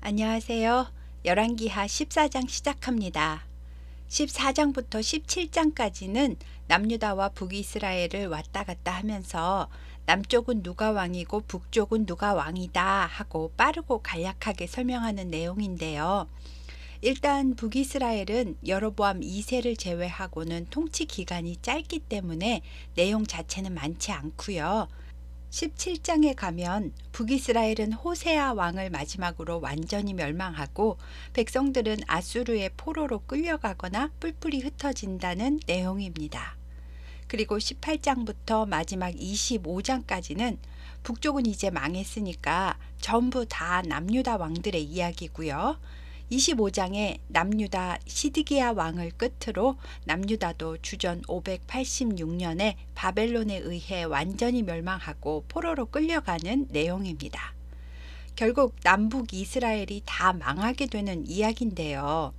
안녕하세요. 열왕기하 14장 시작합니다. 14장부터 17장까지는 남유다와 북이스라엘을 왔다 갔다 하면서 남쪽은 누가 왕이고 북쪽은 누가 왕이다 하고 빠르고 간략하게 설명하는 내용인데요. 일단 북이스라엘은 여로보암 2세를 제외하고는 통치 기간이 짧기 때문에 내용 자체는 많지 않고요. 17장에 가면 북이스라엘은 호세아 왕을 마지막으로 완전히 멸망하고 백성들은 아수르의 포로로 끌려가거나 뿔뿔이 흩어진다는 내용입니다. 그리고 18장부터 마지막 25장까지는 북쪽은 이제 망했으니까 전부 다 남유다 왕들의 이야기고요. 25장에 남유다 시드기야 왕을 끝으로 남유다도 주전 586년에 바벨론에 의해 완전히 멸망하고 포로로 끌려가는 내용입니다. 결국 남북 이스라엘이 다 망하게 되는 이야기인데요.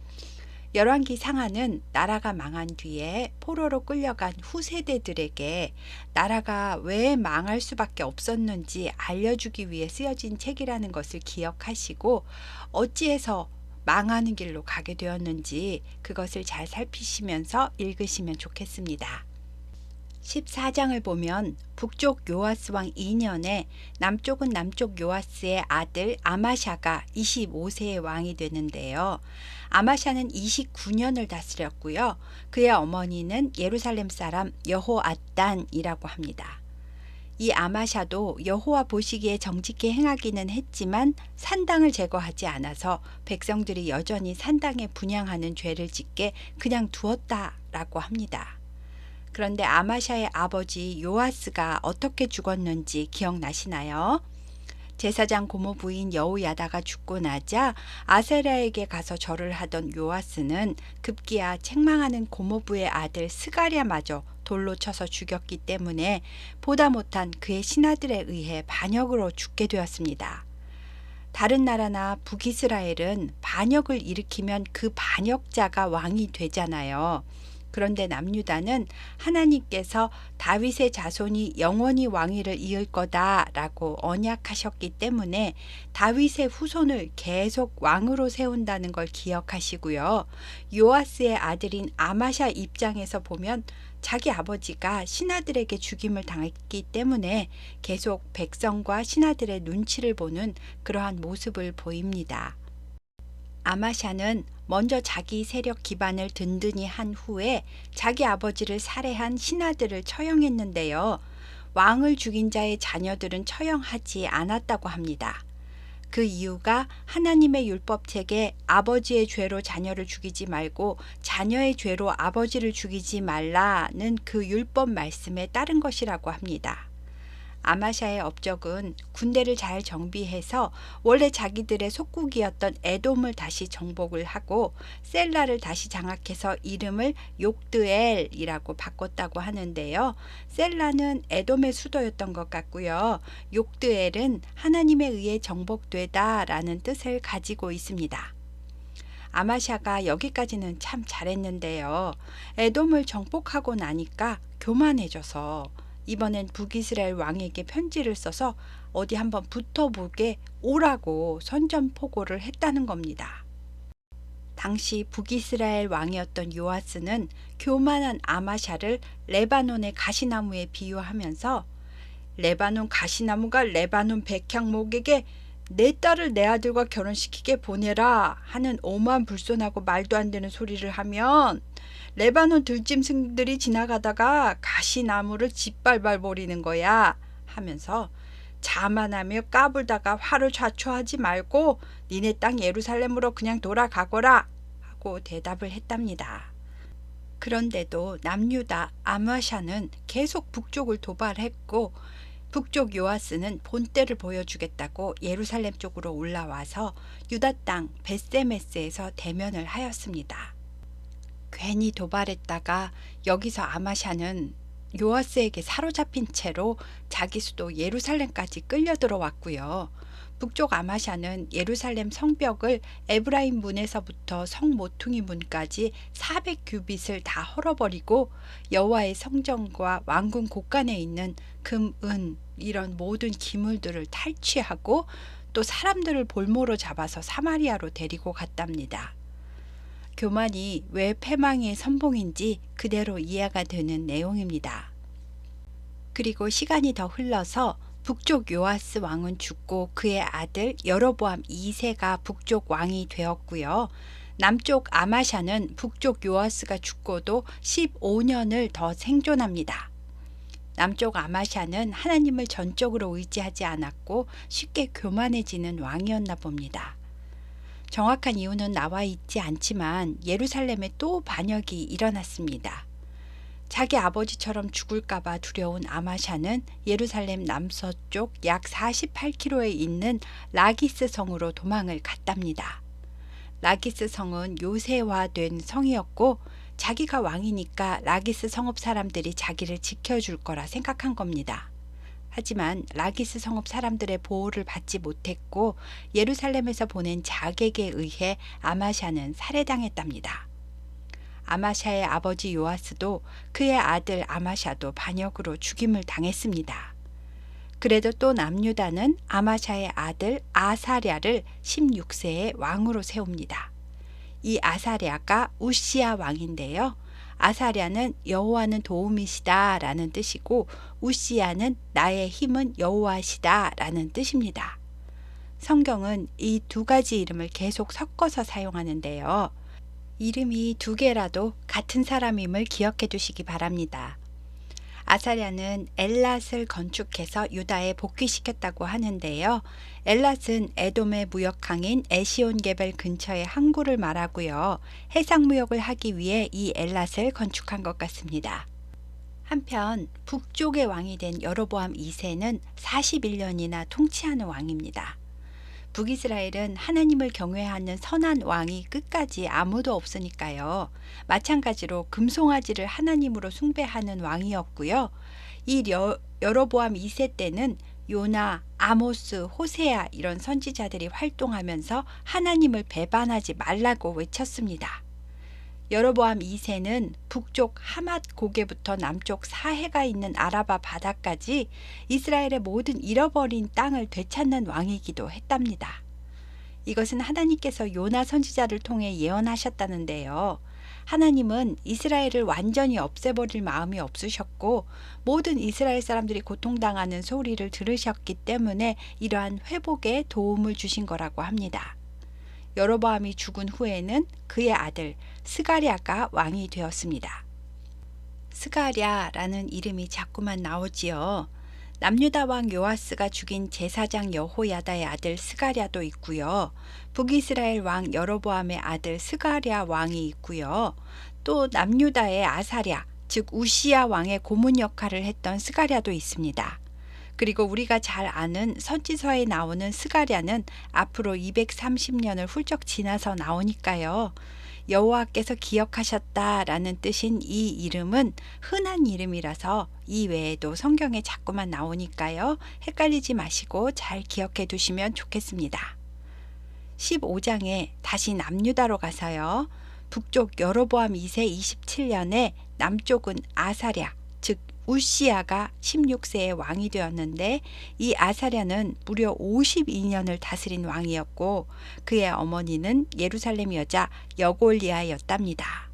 열왕기 상하는 나라가 망한 뒤에 포로로 끌려간 후세대들에게 나라가 왜 망할 수밖에 없었는지 알려주기 위해 쓰여진 책이라는 것을 기억하시고 어찌해서 망하는 길로 가게 되었는지 그것을 잘 살피시면서 읽으시면 좋겠습니다. 14장을 보면 북쪽 요아스 왕 2년에 남쪽은 남쪽 요아스의 아들 아마샤가 25세의 왕이 되는데요. 아마샤는 29년을 다스렸고요. 그의 어머니는 예루살렘 사람 여호앗단이라고 합니다. 이 아마샤도 여호와 보시기에 정직히 행하기는 했지만 산당을 제거하지 않아서 백성들이 여전히 산당에 분향하는 죄를 짓게 그냥 두었다라고 합니다. 그런데 아마샤의 아버지 요아스가 어떻게 죽었는지 기억나시나요? 제사장 고모 부인 여우야다가 죽고 나자 아세라에게 가서 절을 하던 요아스는 급기야 책망하는 고모부의 아들 스가랴마저 돌로 쳐서 죽였기 때문에 보다 못한 그의 신하들에 의해 반역으로 죽게 되었습니다. 다른 나라나 북이스라엘은 반역을 일으키면 그 반역자가 왕이 되잖아요. 그런데 남유다는 하나님께서 다윗의 자손이 영원히 왕위를 이을 거다라고 언약하셨기 때문에 다윗의 후손을 계속 왕으로 세운다는 걸 기억하시고요. 요아스의 아들인 아마샤 입장에서 보면 자기 아버지가 신하들에게 죽임을 당했기 때문에 계속 백성과 신하들의 눈치를 보는 그러한 모습을 보입니다. 아마샤는 먼저 자기 세력 기반을 든든히 한 후에 자기 아버지를 살해한 신하들을 처형했는데요. 왕을 죽인 자의 자녀들은 처형하지 않았다고 합니다. 그 이유가 하나님의 율법책에 아버지의 죄로 자녀를 죽이지 말고 자녀의 죄로 아버지를 죽이지 말라는 그 율법 말씀에 따른 것이라고 합니다. 아마샤의 업적은 군대를 잘 정비해서 원래 자기들의 속국이었던 에돔을 다시 정복을 하고 셀라를 다시 장악해서 이름을 욕드엘이라고 바꿨다고 하는데요. 셀라는 에돔의 수도였던 것 같고요. 욕드엘은 하나님에 의해 정복되다라는 뜻을 가지고 있습니다. 아마샤가 여기까지는 참 잘했는데요. 에돔을 정복하고 나니까 교만해져서 이번엔 북이스라엘 왕에게 편지를 써서 어디 한번 붙어보게 오라고 선전포고를 했다는 겁니다. 당시 북이스라엘 왕이었던 요아스는 교만한 아마샤를 레바논의 가시나무에 비유하면서 레바논 가시나무가 레바논 백향목에게 내 딸을 내 아들과 결혼시키게 보내라 하는 오만불손하고 말도 안 되는 소리를 하면 레바논 들짐승들이 지나가다가 가시나무를 짓밟아 버리는 거야 하면서 자만하며 까불다가 화를 자초하지 말고 니네 땅 예루살렘으로 그냥 돌아가거라 하고 대답을 했답니다. 그런데도 남유다 아마샤는 계속 북쪽을 도발했고 북쪽 요아스는 본때를 보여주겠다고 예루살렘 쪽으로 올라와서 유다 땅 벳세메스에서 대면을 하였습니다. 괜히 도발했다가 여기서 아마샤는 요아스에게 사로잡힌 채로 자기 수도 예루살렘까지 끌려 들어왔고요. 북쪽 아마샤는 예루살렘 성벽을 에브라임 문에서부터 성 모퉁이 문까지 400규빗을 다 헐어버리고 여호와의 성전과 왕궁 곳간에 있는 금, 은 이런 모든 기물들을 탈취하고 또 사람들을 볼모로 잡아서 사마리아로 데리고 갔답니다. 교만이 왜 패망의 선봉인지 그대로 이해가 되는 내용입니다. 그리고 시간이 더 흘러서 북쪽 요아스 왕은 죽고 그의 아들 여로보암 2세가 북쪽 왕이 되었고요. 남쪽 아마샤는 북쪽 요아스가 죽고도 15년을 더 생존합니다. 남쪽 아마샤는 하나님을 전적으로 의지하지 않았고 쉽게 교만해지는 왕이었나 봅니다. 정확한 이유는 나와 있지 않지만 예루살렘에 또 반역이 일어났습니다. 자기 아버지처럼 죽을까봐 두려운 아마샤는 예루살렘 남서쪽 약 48km에 있는 라기스 성으로 도망을 갔답니다. 라기스 성은 요새화된 성이었고 자기가 왕이니까 라기스 성읍 사람들이 자기를 지켜줄 거라 생각한 겁니다. 하지만 라기스 성읍 사람들의 보호를 받지 못했고 예루살렘에서 보낸 자객에 의해 아마샤는 살해당했답니다. 아마샤의 아버지 요아스도 그의 아들 아마샤도 반역으로 죽임을 당했습니다. 그래도 또 남유다는 아마샤의 아들 아사랴를 16세에 왕으로 세웁니다. 이 아사랴가 우시야 왕인데요. 아사랴는 여호와는 도움이시다 라는 뜻이고 우시야는 나의 힘은 여호와시다 라는 뜻입니다. 성경은 이 두 가지 이름을 계속 섞어서 사용하는데요. 이름이 두 개라도 같은 사람임을 기억해 두시기 바랍니다. 아사랴는 엘랏을 건축해서 유다에 복귀시켰다고 하는데요. 엘랏은 에돔의 무역항인 에시온게벨 근처의 항구를 말하고요. 해상무역을 하기 위해 이 엘랏을 건축한 것 같습니다. 한편 북쪽의 왕이 된 여로보암 2세는 41년이나 통치하는 왕입니다. 북이스라엘은 하나님을 경외하는 선한 왕이 끝까지 아무도 없으니까요. 마찬가지로 금송아지를 하나님으로 숭배하는 왕이었고요. 이 여로보암 2세 때는 요나, 아모스, 호세아 이런 선지자들이 활동하면서 하나님을 배반하지 말라고 외쳤습니다. 여로보암 2세는 북쪽 하맛 고개부터 남쪽 사해가 있는 아라바 바다까지 이스라엘의 모든 잃어버린 땅을 되찾는 왕이기도 했답니다. 이것은 하나님께서 요나 선지자를 통해 예언하셨다는데요. 하나님은 이스라엘을 완전히 없애버릴 마음이 없으셨고 모든 이스라엘 사람들이 고통당하는 소리를 들으셨기 때문에 이러한 회복에 도움을 주신 거라고 합니다. 여로보암이 죽은 후에는 그의 아들 스가랴가 왕이 되었습니다. 스가랴라는 이름이 자꾸만 나오지요. 남유다 왕 요아스가 죽인 제사장 여호야다의 아들 스가랴도 있고요. 북이스라엘 왕 여로보암의 아들 스가랴 왕이 있고요. 또 남유다의 아사랴, 즉 우시야 왕의 고문 역할을 했던 스가랴도 있습니다. 그리고 우리가 잘 아는 선지서에 나오는 스가랴는 앞으로 230년을 훌쩍 지나서 나오니까요. 여호와께서 기억하셨다라는 뜻인 이 이름은 흔한 이름이라서 이 외에도 성경에 자꾸만 나오니까요. 헷갈리지 마시고 잘 기억해 두시면 좋겠습니다. 15장에 다시 남유다로 가서요. 북쪽 여로보암 2세 27년에 남쪽은 아사랴, 즉 우시야가 16세의 왕이 되었는데 이 아사랴는 무려 52년을 다스린 왕이었고 그의 어머니는 예루살렘 여자 여골리아였답니다.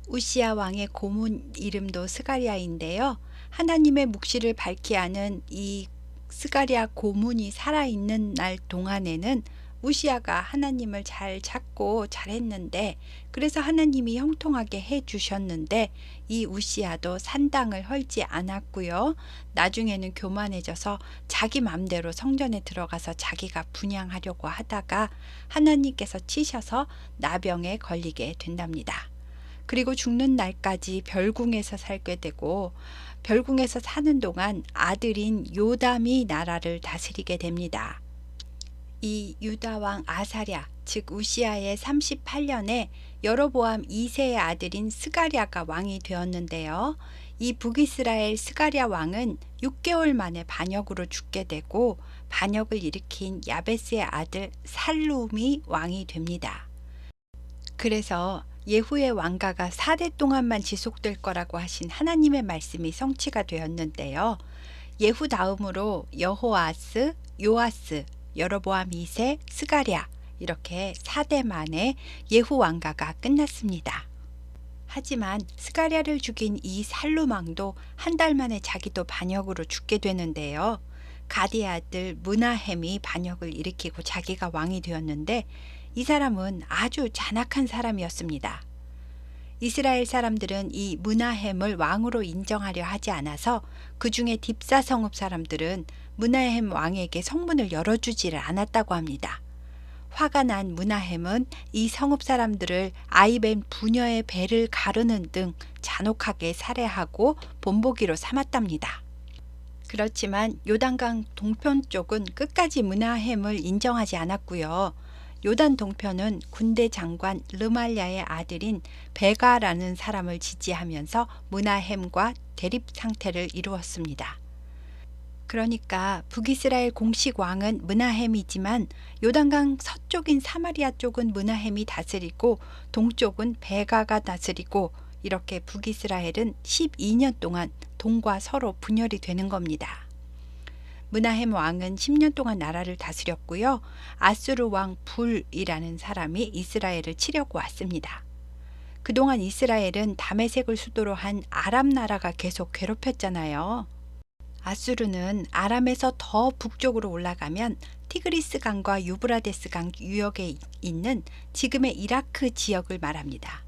우시야 왕의 고문 이름도 스가랴인데요. 하나님의 묵시를 밝히 하는 이 스가랴 고문이 살아있는 날 동안에는 우시야가 하나님을 잘 찾고 잘했는데 그래서 하나님이 형통하게 해주셨는데 이 우시야도 산당을 헐지 않았고요. 나중에는 교만해져서 자기 맘대로 성전에 들어가서 자기가 분향하려고 하다가 하나님께서 치셔서 나병에 걸리게 된답니다. 그리고 죽는 날까지 별궁에서 살게 되고 별궁에서 사는 동안 아들인 요담이 나라를 다스리게 됩니다. 이 유다 왕 아사랴, 즉 우시야의 38년에 여로보암 2세의 아들인 스가랴가 왕이 되었는데요. 이 북이스라엘 스가랴 왕은 6개월 만에 반역으로 죽게 되고 반역을 일으킨 야베스의 아들 살룸이 왕이 됩니다. 그래서 예후의 왕가가 4대 동안만 지속될 거라고 하신 하나님의 말씀이 성취가 되었는데요. 예후 다음으로 여호아스, 요아스, 여로보암 2세, 스가랴 이렇게 4대 만에 예후 왕가가 끝났습니다. 하지만 스가랴를 죽인 이 살룸 왕도 한 달 만에 자기도 반역으로 죽게 되는데요. 가디의 아들 므나헴이 반역을 일으키고 자기가 왕이 되었는데 이 사람은 아주 잔악한 사람이었습니다. 이스라엘 사람들은 이 므나헴을 왕으로 인정하려 하지 않아서 그 중에 딥사 성읍 사람들은 므나헴 왕에게 성문을 열어주지를 않았다고 합니다. 화가 난 므나헴은 이 성읍 사람들을 아이벤 부녀의 배를 가르는 등 잔혹하게 살해하고 본보기로 삼았답니다. 그렇지만 요단강 동편 쪽은 끝까지 므나헴을 인정하지 않았고요. 요단 동편은 군대 장관 르말야의 아들인 베가라는 사람을 지지하면서 므나헴과 대립 상태를 이루었습니다. 그러니까 북이스라엘 공식 왕은 므나헴이지만 요단강 서쪽인 사마리아 쪽은 므나헴이 다스리고 동쪽은 베가가 다스리고 이렇게 북이스라엘은 12년 동안 동과 서로 분열이 되는 겁니다. 므나헴 왕은 10년 동안 나라를 다스렸고요. 아수르 왕 불이라는 사람이 이스라엘을 치려고 왔습니다. 그동안 이스라엘은 다메섹을 수도로 한 아람 나라가 계속 괴롭혔잖아요. 아수르는 아람에서 더 북쪽으로 올라가면 티그리스 강과 유브라데스 강 유역에 있는 지금의 이라크 지역을 말합니다.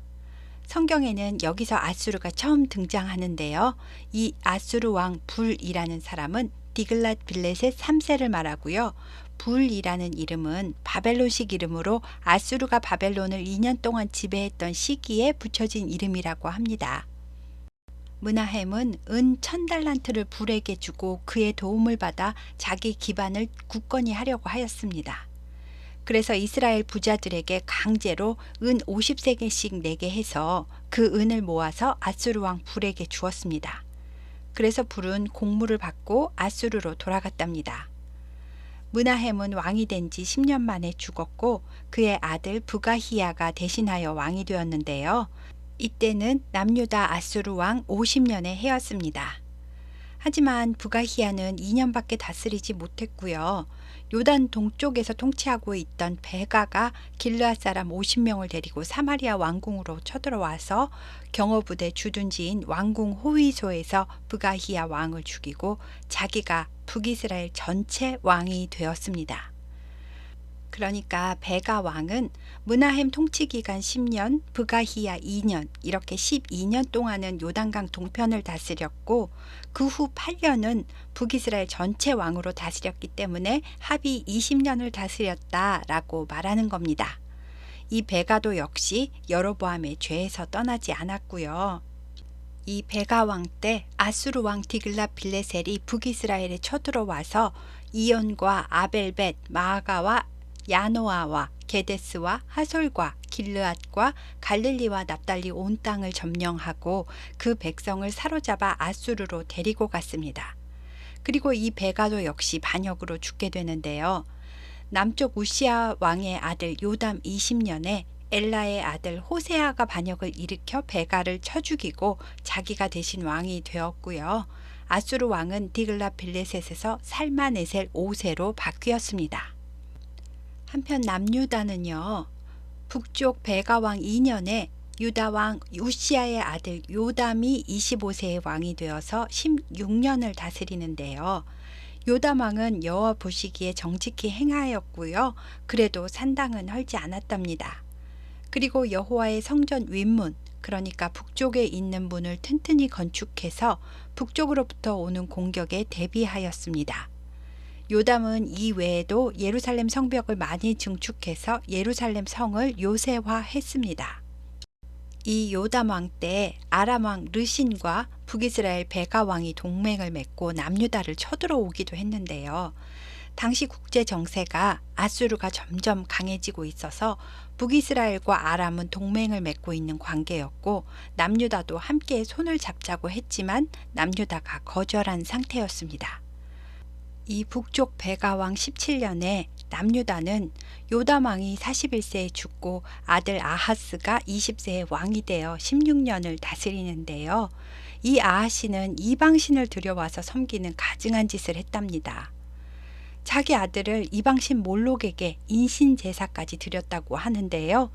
성경에는 여기서 아수르가 처음 등장하는데요. 이 아수르 왕 불이라는 사람은 디글랏 빌레셋 3세를 말하고요. 불이라는 이름은 바벨론식 이름으로 아수르가 바벨론을 2년 동안 지배했던 시기에 붙여진 이름이라고 합니다. 므나헴은 은 1000달란트를 불에게 주고 그의 도움을 받아 자기 기반을 굳건히 하려고 하였습니다. 그래서 이스라엘 부자들에게 강제로 은 50세겔씩 내게 해서 그 은을 모아서 아수르 왕 불에게 주었습니다. 그래서 불은 공물을 받고 아수르로 돌아갔답니다. 므나헴은 왕이 된 지 10년 만에 죽었고 그의 아들 부가히야가 대신하여 왕이 되었는데요. 이때는 남유다 아수르 왕 50년의 해였습니다. 하지만 부가히야는 2년밖에 다스리지 못했고요. 요단 동쪽에서 통치하고 있던 베가가 길르앗 사람 50명을 데리고 사마리아 왕궁으로 쳐들어와서 경호부대 주둔지인 왕궁 호위소에서 부가히야 왕을 죽이고 자기가 북이스라엘 전체 왕이 되었습니다. 그러니까 베가 왕은 므나헴 통치 기간 10년, 부가히야 2년 이렇게 12년 동안은 요단강 동편을 다스렸고 그 후 8년은 북이스라엘 전체 왕으로 다스렸기 때문에 합의 20년을 다스렸다라고 말하는 겁니다. 이 베가도 역시 여로보암의 죄에서 떠나지 않았고요. 이 베가 왕 때 아수르 왕 디글랏 빌레셀이 북이스라엘에 쳐들어와서 이온과 아벨벳, 마아가와 야노아와 게데스와 하솔과 길르앗과 갈릴리와 납달리 온 땅을 점령하고 그 백성을 사로잡아 아수르로 데리고 갔습니다. 그리고 이 베가도 역시 반역으로 죽게 되는데요. 남쪽 우시아 왕의 아들 요담 20년에 엘라의 아들 호세아가 반역을 일으켜 베가를 쳐 죽이고 자기가 대신 왕이 되었고요. 아수르 왕은 디글랏 빌레셋에서 살마네셀 5세로 바뀌었습니다. 한편 남유다는요. 북쪽 베가 왕 2년에 유다 왕 우시아의 아들 요담이 25세의 왕이 되어서 16년을 다스리는데요. 요담 왕은 여호와 보시기에 정직히 행하였고요. 그래도 산당은 헐지 않았답니다. 그리고 여호와의 성전 윗문, 그러니까 북쪽에 있는 문을 튼튼히 건축해서 북쪽으로부터 오는 공격에 대비하였습니다. 요담은 이 외에도 예루살렘 성벽을 많이 증축해서 예루살렘 성을 요새화했습니다. 이 요담 왕 때 아람 왕 르신과 북이스라엘 베가 왕이 동맹을 맺고 남유다를 쳐들어오기도 했는데요. 당시 국제 정세가 아수르가 점점 강해지고 있어서 북이스라엘과 아람은 동맹을 맺고 있는 관계였고 남유다도 함께 손을 잡자고 했지만 남유다가 거절한 상태였습니다. 이 북쪽 베가 왕 17년에 남유다는 요담 왕이 41세에 죽고 아들 아하스가 20세에 왕이 되어 16년을 다스리는데요. 이 아하시는 이방신을 들여와서 섬기는 가증한 짓을 했답니다. 자기 아들을 이방신 몰록에게 인신 제사까지 드렸다고 하는데요.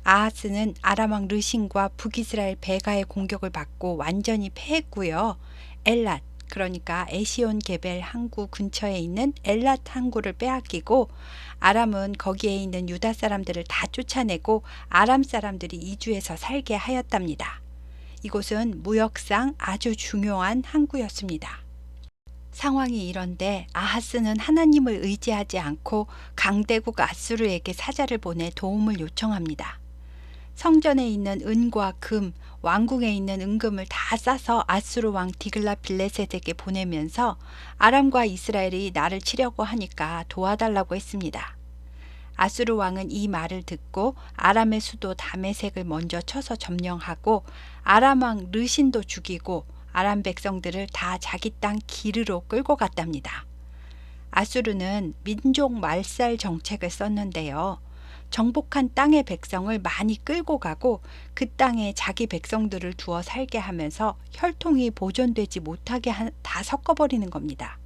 아하스는 아람 왕 르신과 북이스라엘 베가의 공격을 받고 완전히 패했고요. 엘랏, 그러니까 에시온 게벨 항구 근처에 있는 엘랏 항구를 빼앗기고 아람은 거기에 있는 유다 사람들을 다 쫓아내고 아람 사람들이 이주해서 살게 하였답니다. 이곳은 무역상 아주 중요한 항구였습니다. 상황이 이런데 아하스는 하나님을 의지하지 않고 강대국 아수르에게 사자를 보내 도움을 요청합니다. 성전에 있는 은과 금, 왕궁에 있는 은금을 다 싸서 아수르 왕 디글랏빌레셋에게 보내면서 아람과 이스라엘이 나를 치려고 하니까 도와달라고 했습니다. 아수르 왕은 이 말을 듣고 아람의 수도 다메섹을 먼저 쳐서 점령하고 아람 왕 르신도 죽이고 아람 백성들을 다 자기 땅 기르로 끌고 갔답니다. 아수르는 민족 말살 정책을 썼는데요. 정복한 땅의 백성을 많이 끌고 가고 그 땅에 자기 백성들을 두어 살게 하면서 혈통이 보존되지 못하게 다 섞어버리는 겁니다.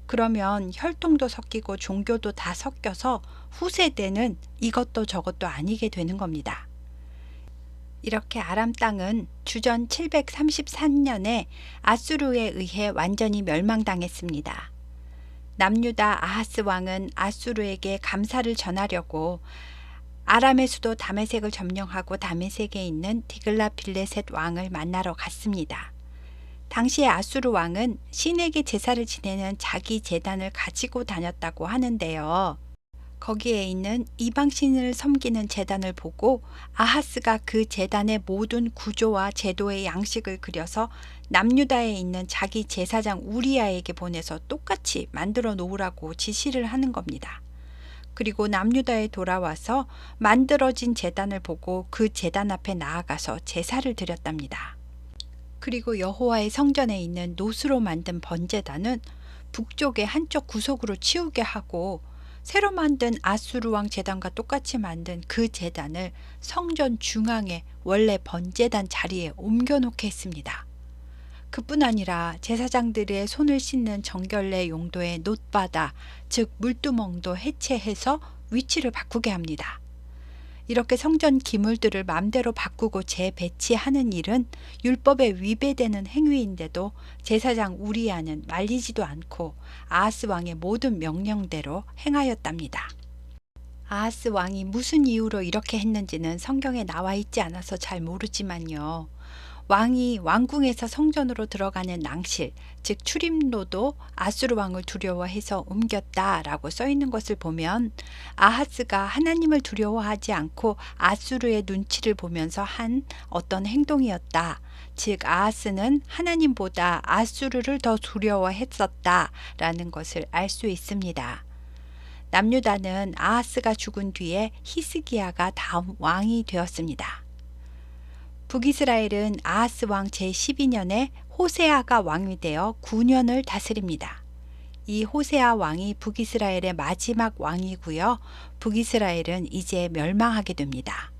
그러면 혈통도 섞이고 종교도 다 섞여서 후세대는 이것도 저것도 아니게 되는 겁니다. 이렇게 아람 땅은 주전 733년에 아수르에 의해 완전히 멸망당했습니다. 남유다 아하스 왕은 아수르에게 감사를 전하려고 아람의 수도 다메섹을 점령하고 다메섹에 있는 디글랏빌레셋 왕을 만나러 갔습니다. 당시에 아수르 왕은 신에게 제사를 지내는 자기 제단을 가지고 다녔다고 하는데요. 거기에 있는 이방신을 섬기는 제단을 보고 아하스가 그 제단의 모든 구조와 제도의 양식을 그려서 남유다에 있는 자기 제사장 우리야에게 보내서 똑같이 만들어 놓으라고 지시를 하는 겁니다. 그리고 남유다에 돌아와서 만들어진 제단을 보고 그 제단 앞에 나아가서 제사를 드렸답니다. 그리고 여호와의 성전에 있는 노스로 만든 번제단은 북쪽의 한쪽 구석으로 치우게 하고 새로 만든 아수르 왕 제단과 똑같이 만든 그 제단을 성전 중앙에 원래 번제단 자리에 옮겨놓게 했습니다. 그뿐 아니라 제사장들의 손을 씻는 정결례 용도의 놋바다, 즉 물두멍도 해체해서 위치를 바꾸게 합니다. 이렇게 성전 기물들을 마음대로 바꾸고 재배치하는 일은 율법에 위배되는 행위인데도 제사장 우리야는 말리지도 않고 아하스 왕의 모든 명령대로 행하였답니다. 아하스 왕이 무슨 이유로 이렇게 했는지는 성경에 나와 있지 않아서 잘 모르지만요. 왕이 왕궁에서 성전으로 들어가는 낭실, 즉 출입로도 아수르 왕을 두려워해서 옮겼다라고 써 있는 것을 보면 아하스가 하나님을 두려워하지 않고 아수르의 눈치를 보면서 한 어떤 행동이었다. 즉 아하스는 하나님보다 아수르를 더 두려워했었다라는 것을 알 수 있습니다. 남유다는 아하스가 죽은 뒤에 히스기야가 다음 왕이 되었습니다. 북이스라엘은 아하스 왕 제12년에 호세아가 왕이 되어 9년을 다스립니다. 이 호세아 왕이 북이스라엘의 마지막 왕이고요. 북이스라엘은 이제 멸망하게 됩니다.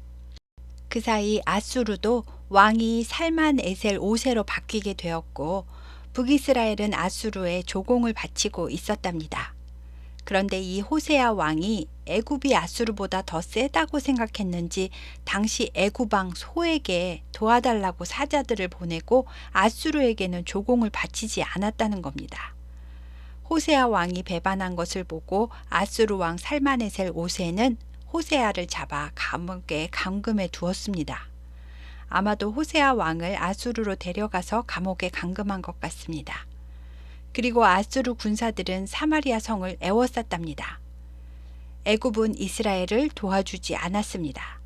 그 사이 아수르도 왕이 살만에셀 5세로 바뀌게 되었고 북이스라엘은 아수르에 조공을 바치고 있었답니다. 그런데 이 호세아 왕이 애굽이 아수르보다 더 세다고 생각했는지 당시 애굽 왕 소에게 도와달라고 사자들을 보내고 아수르에게는 조공을 바치지 않았다는 겁니다. 호세아 왕이 배반한 것을 보고 아수르 왕 살마네셀 5세는 호세아를 잡아 감옥에 감금해 두었습니다. 아마도 호세아 왕을 아수르로 데려가서 감옥에 감금한 것 같습니다. 그리고 아수르 군사들은 사마리아 성을 에워쌌답니다. 애굽은 이스라엘을 도와주지 않았습니다.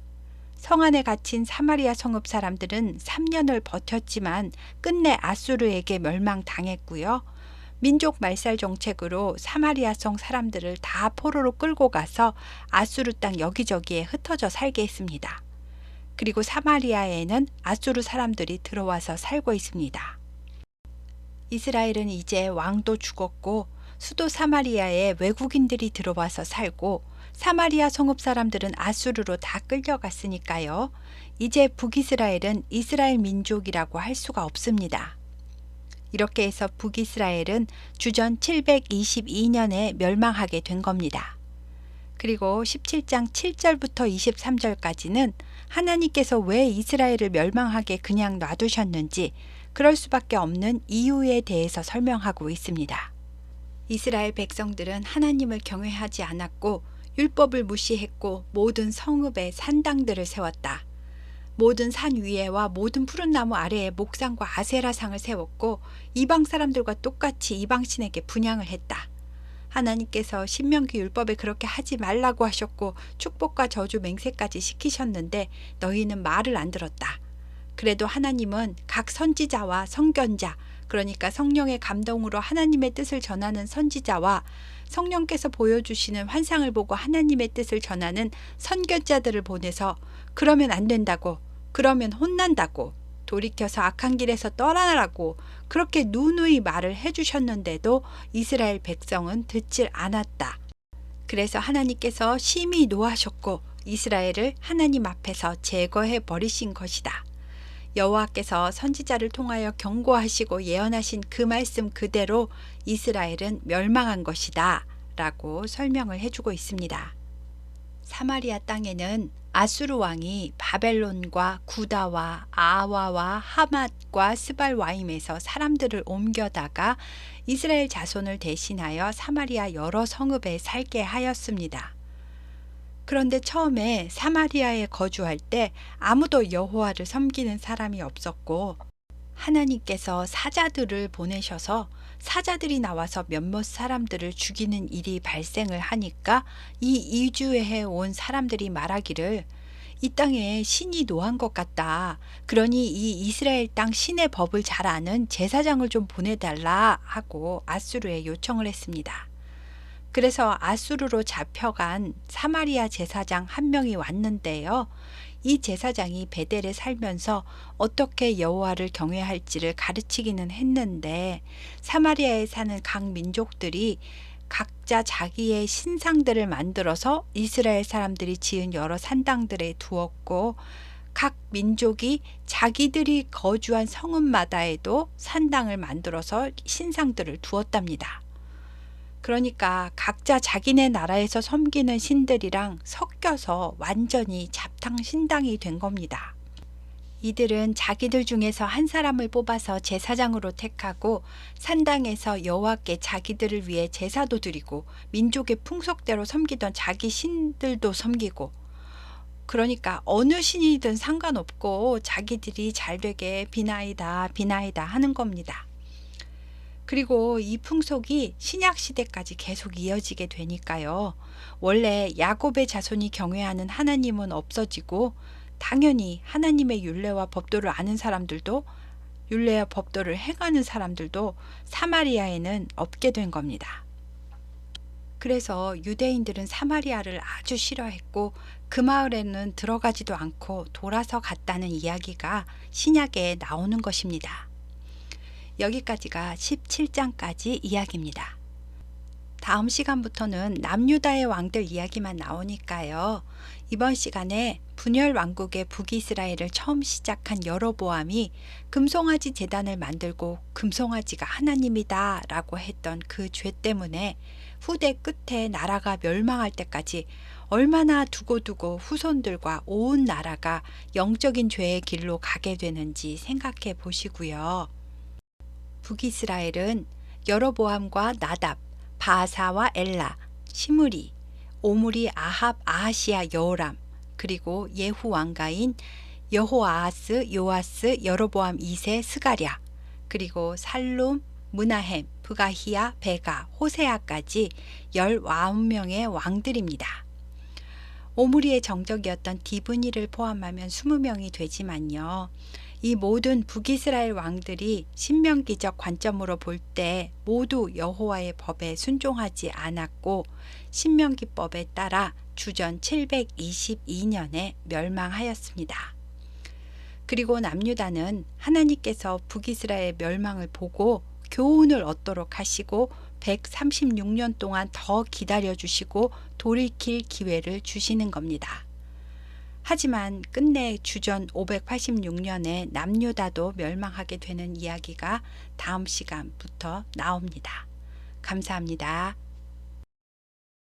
성 안에 갇힌 사마리아 성읍 사람들은 3년을 버텼지만 끝내 아수르에게 멸망당했고요. 민족 말살 정책으로 사마리아 성 사람들을 다 포로로 끌고 가서 아수르 땅 여기저기에 흩어져 살게 했습니다. 그리고 사마리아에는 아수르 사람들이 들어와서 살고 있습니다. 이스라엘은 이제 왕도 죽었고 수도 사마리아에 외국인들이 들어와서 살고 사마리아 성읍 사람들은 아수르로 다 끌려갔으니까요. 이제 북이스라엘은 이스라엘 민족이라고 할 수가 없습니다. 이렇게 해서 북이스라엘은 주전 722년에 멸망하게 된 겁니다. 그리고 17장 7절부터 23절까지는 하나님께서 왜 이스라엘을 멸망하게 그냥 놔두셨는지 그럴 수밖에 없는 이유에 대해서 설명하고 있습니다. 이스라엘 백성들은 하나님을 경외하지 않았고 율법을 무시했고 모든 성읍에 산당들을 세웠다. 모든 산 위에와 모든 푸른 나무 아래에 목상과 아세라상을 세웠고 이방 사람들과 똑같이 이방신에게 분향을 했다. 하나님께서 신명기 율법에 그렇게 하지 말라고 하셨고 축복과 저주 맹세까지 시키셨는데 너희는 말을 안 들었다. 그래도 하나님은 각 선지자와 선견자, 그러니까 성령의 감동으로 하나님의 뜻을 전하는 선지자와 성령께서 보여주시는 환상을 보고 하나님의 뜻을 전하는 선견자들을 보내서 그러면 안 된다고, 그러면 혼난다고, 돌이켜서 악한 길에서 떠나라고 그렇게 누누이 말을 해주셨는데도 이스라엘 백성은 듣질 않았다. 그래서 하나님께서 심히 노하셨고 이스라엘을 하나님 앞에서 제거해 버리신 것이다. 여호와께서 선지자를 통하여 경고하시고 예언하신 그 말씀 그대로 이스라엘은 멸망한 것이다 라고 설명을 해주고 있습니다. 사마리아 땅에는 아수르 왕이 바벨론과 구다와 아와와 하맛과 스발와임에서 사람들을 옮겨다가 이스라엘 자손을 대신하여 사마리아 여러 성읍에 살게 하였습니다. 그런데 처음에 사마리아에 거주할 때 아무도 여호와를 섬기는 사람이 없었고 하나님께서 사자들을 보내셔서 사자들이 나와서 몇몇 사람들을 죽이는 일이 발생을 하니까 이 이주해 온 사람들이 말하기를 이 땅에 신이 노한 것 같다. 그러니 이 이스라엘 땅 신의 법을 잘 아는 제사장을 좀 보내달라 하고 아수르에 요청을 했습니다. 그래서 아수르로 잡혀간 사마리아 제사장 한 명이 왔는데요. 이 제사장이 베델에 살면서 어떻게 여호와를 경외할지를 가르치기는 했는데 사마리아에 사는 각 민족들이 각자 자기의 신상들을 만들어서 이스라엘 사람들이 지은 여러 산당들에 두었고 각 민족이 자기들이 거주한 성읍마다에도 산당을 만들어서 신상들을 두었답니다. 그러니까 각자 자기네 나라에서 섬기는 신들이랑 섞여서 완전히 잡탕 신당이 된 겁니다. 이들은 자기들 중에서 한 사람을 뽑아서 제사장으로 택하고 산당에서 여호와께 자기들을 위해 제사도 드리고 민족의 풍속대로 섬기던 자기 신들도 섬기고 그러니까 어느 신이든 상관없고 자기들이 잘되게 비나이다 비나이다 하는 겁니다. 그리고 이 풍속이 신약 시대까지 계속 이어지게 되니까요. 원래 야곱의 자손이 경외하는 하나님은 없어지고 당연히 하나님의 율례와 법도를 아는 사람들도 율례와 법도를 행하는 사람들도 사마리아에는 없게 된 겁니다. 그래서 유대인들은 사마리아를 아주 싫어했고 그 마을에는 들어가지도 않고 돌아서 갔다는 이야기가 신약에 나오는 것입니다. 여기까지가 17장까지 이야기입니다. 다음 시간부터는 남유다의 왕들 이야기만 나오니까요. 이번 시간에 분열 왕국의 북이스라엘을 처음 시작한 여로보암이 금송아지 제단을 만들고 금송아지가 하나님이다 라고 했던 그 죄 때문에 후대 끝에 나라가 멸망할 때까지 얼마나 두고두고 후손들과 온 나라가 영적인 죄의 길로 가게 되는지 생각해 보시고요. 북이스라엘은 여로보암과 나답, 바아사와 엘라, 시므리, 오므리, 아합, 아하시야, 여호람, 그리고 예후 왕가인 여호아하스, 요아스, 여로보암 2세, 스가랴, 그리고 살룸, 므나헴, 브가히야, 베가, 호세아까지 19명의 왕들입니다. 오므리의 정적이었던 디브니를 포함하면 20명이 되지만요. 이 모든 북이스라엘 왕들이 신명기적 관점으로 볼 때 모두 여호와의 법에 순종하지 않았고 신명기법에 따라 주전 722년에 멸망하였습니다. 그리고 남유다는 하나님께서 북이스라엘 멸망을 보고 교훈을 얻도록 하시고 136년 동안 더 기다려 주시고 돌이킬 기회를 주시는 겁니다. 하지만 끝내 주전 586년에 남유다도 멸망하게 되는 이야기가 다음 시간부터 나옵니다. 감사합니다.